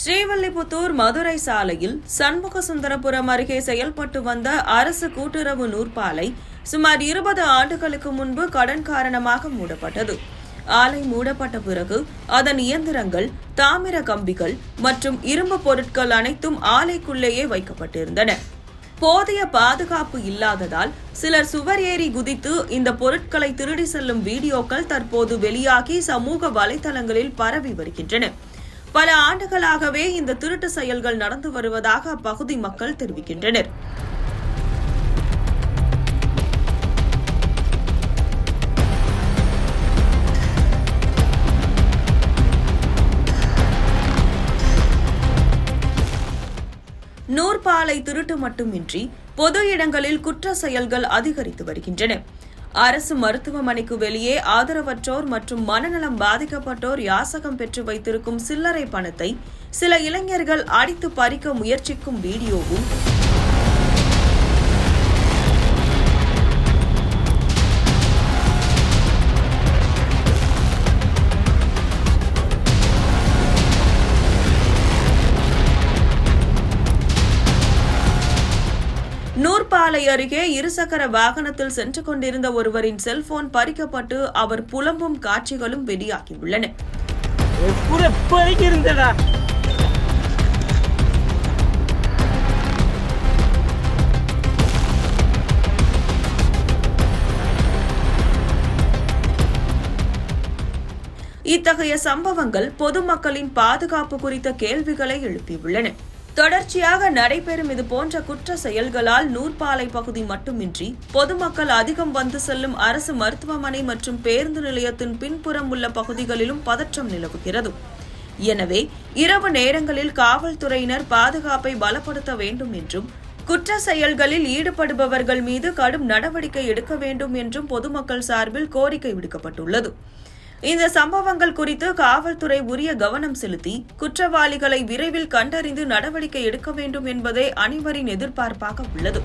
ஸ்ரீவில்லிபுத்தூர் மதுரை சாலையில் சண்முகசுந்தரபுரம் அருகே செயல்பட்டு வந்த அரசு கூட்டுறவு நூற்பாலை சுமார் 20 ஆண்டுகளுக்கு முன்பு கடன் காரணமாக மூடப்பட்டது. ஆலை மூடப்பட்ட பிறகு அதன் இயந்திரங்கள், தாமிர கம்பிகள் மற்றும் இரும்பு பொருட்கள் அனைத்தும் ஆலைக்குள்ளேயே வைக்கப்பட்டிருந்தன. போதிய பாதுகாப்பு இல்லாததால் சிலர் சுவர் ஏறி குதித்து இந்த பொருட்களை திருடி செல்லும் வீடியோக்கள் தற்போது வெளியாகி சமூக வலைதளங்களில் பரவி வருகின்றன. பல ஆண்டுகளாகவே இந்த திருட்டு செயல்கள் நடந்து வருவதாக அப்பகுதி மக்கள் தெரிவிக்கின்றனர். நூற்பாலை திருட்டு மட்டுமின்றி பொது இடங்களில் குற்ற செயல்கள் அதிகரித்து வருகின்றன. அரசு மருத்துவமனைக்கு வெளியே ஆதரவற்றோர் மற்றும் மனநலம் பாதிக்கப்பட்டோர் யாசகம் பெற்று வைத்திருக்கும் சில்லறை பணத்தை சில இளைஞர்கள் அடித்து பறிக்க முயற்சிக்கும் வீடியோவும் நூற்பாலை அருகே இருசக்கர வாகனத்தில் சென்று கொண்டிருந்த ஒருவரின் செல்போன் பறிக்கப்பட்டு அவர் புலம்பும் காட்சிகளும் வெளியாகியுள்ளன. இத்தகைய சம்பவங்கள் பொதுமக்களின் பாதுகாப்பு குறித்த கேள்விகளை எழுப்பியுள்ளன. தொடர்ச்சியாக நடைபெறும் இதுபோன்ற குற்ற செயல்களால் நூற்பாலை பகுதி மட்டுமின்றி பொதுமக்கள் அதிகம் வந்து செல்லும் அரசு மருத்துவமனை மற்றும் பேருந்து நிலையத்தின் பின்புறம் உள்ள பகுதிகளிலும் பதற்றம் நிலவுகிறது. எனவே இரவு நேரங்களில் காவல்துறையினர் பாதுகாப்பை பலப்படுத்த வேண்டும் என்றும் குற்ற செயல்களில் ஈடுபடுபவர்கள் மீது கடும் நடவடிக்கை எடுக்க வேண்டும் என்றும் பொதுமக்கள் சார்பில் கோரிக்கை விடுக்கப்பட்டுள்ளது. இந்த சம்பவங்கள் குறித்து காவல்துறை உரிய கவனம் செலுத்தி குற்றவாளிகளை விரைவில் கண்டறிந்து நடவடிக்கை எடுக்க வேண்டும் என்பதே அனைவரின் எதிர்பார்ப்பாக உள்ளது.